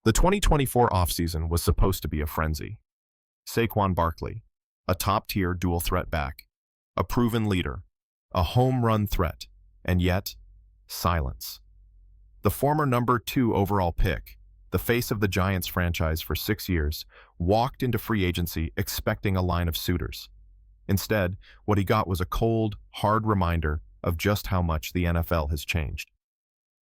The 2024 offseason was supposed to be a frenzy. Saquon Barkley, a top-tier dual-threat back, a proven leader, a home run threat, and yet, silence. The former number 2 overall pick, the face of the Giants franchise for 6 years, walked into free agency expecting a line of suitors. Instead, what he got was a cold, hard reminder of just how much the NFL has changed.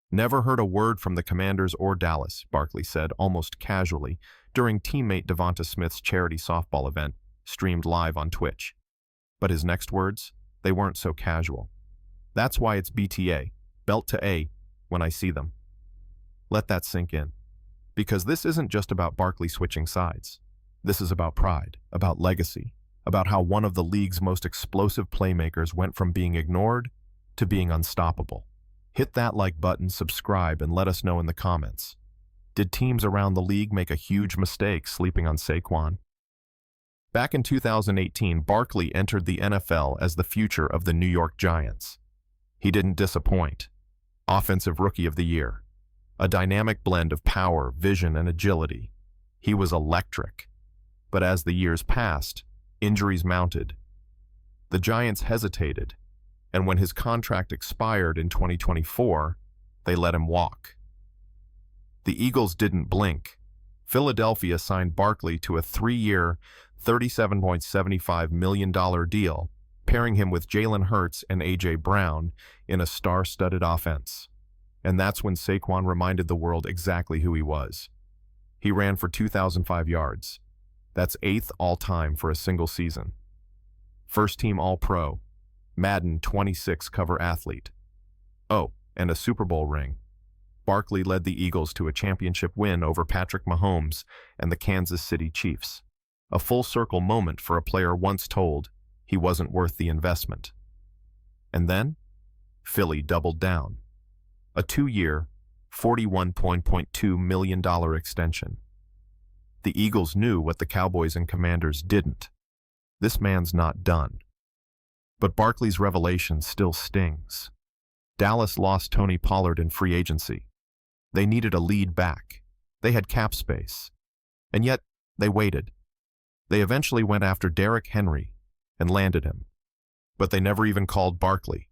"Never heard a word from the Commanders or Dallas," Barkley said almost casually during teammate Devonta Smith's charity softball event, streamed live on Twitch. But his next words, they weren't so casual. "That's why it's BTA, belt to A, when I see them." Let that sink in. Because this isn't just about Barkley switching sides. This is about pride, about legacy, about how one of the league's most explosive playmakers went from being ignored to being unstoppable. Hit that like button, subscribe, and let us know in the comments. Did teams around the league make a huge mistake sleeping on Saquon? Back in 2018, Barkley entered the NFL as the future of the New York Giants. He didn't disappoint. Offensive Rookie of the Year. A dynamic blend of power, vision, and agility. He was electric. But as the years passed, injuries mounted. The Giants hesitated, and when his contract expired in 2024, they let him walk. The Eagles didn't blink. Philadelphia signed Barkley to a 3-year, $37.75 million deal, pairing him with Jalen Hurts and A.J. Brown in a star-studded offense. And that's when Saquon reminded the world exactly who he was. He ran for 2,005 yards. That's 8th all-time for a single season. First-team All-Pro, Madden 26 cover athlete. Oh, and a Super Bowl ring. Barkley led the Eagles to a championship win over Patrick Mahomes and the Kansas City Chiefs. A full-circle moment for a player once told he wasn't worth the investment. And then, Philly doubled down. A 2-year, $41.2 million extension. The Eagles knew what the Cowboys and Commanders didn't. This man's not done. But Barkley's revelation still stings. Dallas lost Tony Pollard in free agency. They needed a lead back. They had cap space. And yet, they waited. They eventually went after Derrick Henry and landed him. But they never even called Barkley.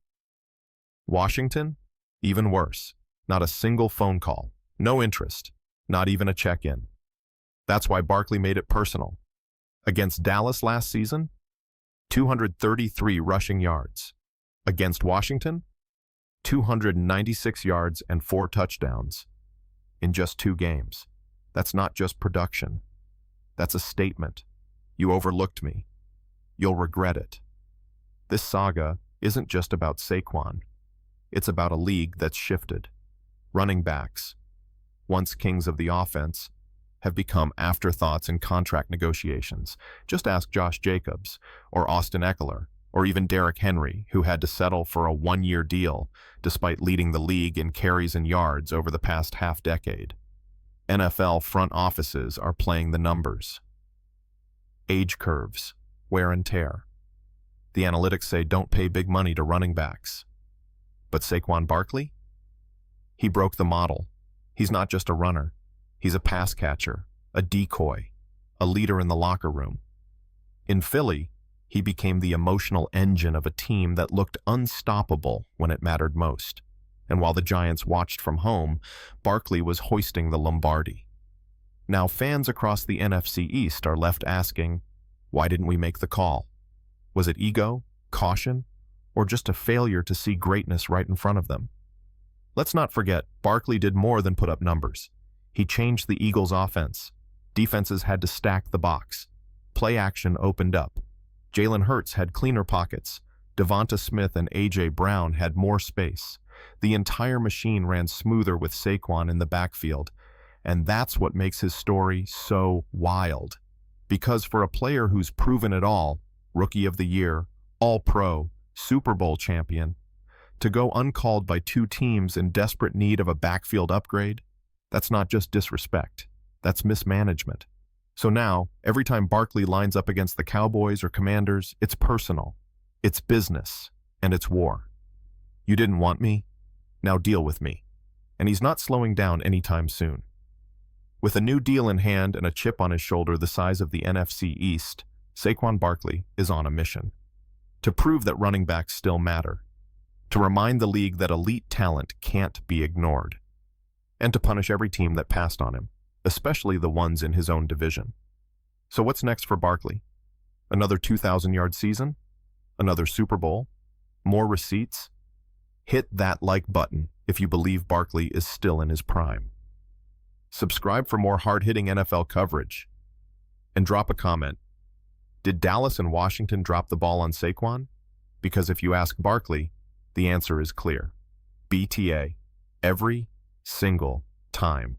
Washington? Even worse. Not a single phone call. No interest. Not even a check-in. That's why Barkley made it personal. Against Dallas last season, 233 rushing yards. Against Washington, 296 yards and 4 touchdowns in just 2 games. That's not just production. That's a statement. You overlooked me. You'll regret it. This saga isn't just about Saquon. It's about a league that's shifted. Running backs, once kings of the offense, have become afterthoughts in contract negotiations. Just ask Josh Jacobs, or Austin Eckler, or even Derrick Henry, who had to settle for a 1-year deal despite leading the league in carries and yards over the past half-decade. NFL front offices are playing the numbers. Age curves, wear and tear. The analytics say don't pay big money to running backs. But Saquon Barkley? He broke the model. He's not just a runner. He's a pass catcher, a decoy, a leader in the locker room. In Philly, he became the emotional engine of a team that looked unstoppable when it mattered most. And while the Giants watched from home, Barkley was hoisting the Lombardi. Now fans across the NFC East are left asking, why didn't we make the call? Was it ego, caution, or just a failure to see greatness right in front of them? Let's not forget, Barkley did more than put up numbers. He changed the Eagles' offense. Defenses had to stack the box. Play action opened up. Jalen Hurts had cleaner pockets. Devonta Smith and A.J. Brown had more space. The entire machine ran smoother with Saquon in the backfield. And that's what makes his story so wild. Because for a player who's proven it all, Rookie of the Year, All-Pro, Super Bowl champion, to go uncalled by 2 teams in desperate need of a backfield upgrade, that's not just disrespect. That's mismanagement. So now, every time Barkley lines up against the Cowboys or Commanders, it's personal, it's business, and it's war. You didn't want me? Now deal with me. And he's not slowing down anytime soon. With a new deal in hand and a chip on his shoulder the size of the NFC East, Saquon Barkley is on a mission. To prove that running backs still matter, to remind the league that elite talent can't be ignored, and to punish every team that passed on him, especially the ones in his own division. So what's next for Barkley? Another 2,000-yard season? Another Super Bowl? More receipts? Hit that like button if you believe Barkley is still in his prime. Subscribe for more hard-hitting NFL coverage. And drop a comment. Did Dallas and Washington drop the ball on Saquon? Because if you ask Barkley, the answer is clear. BTA. Every single time.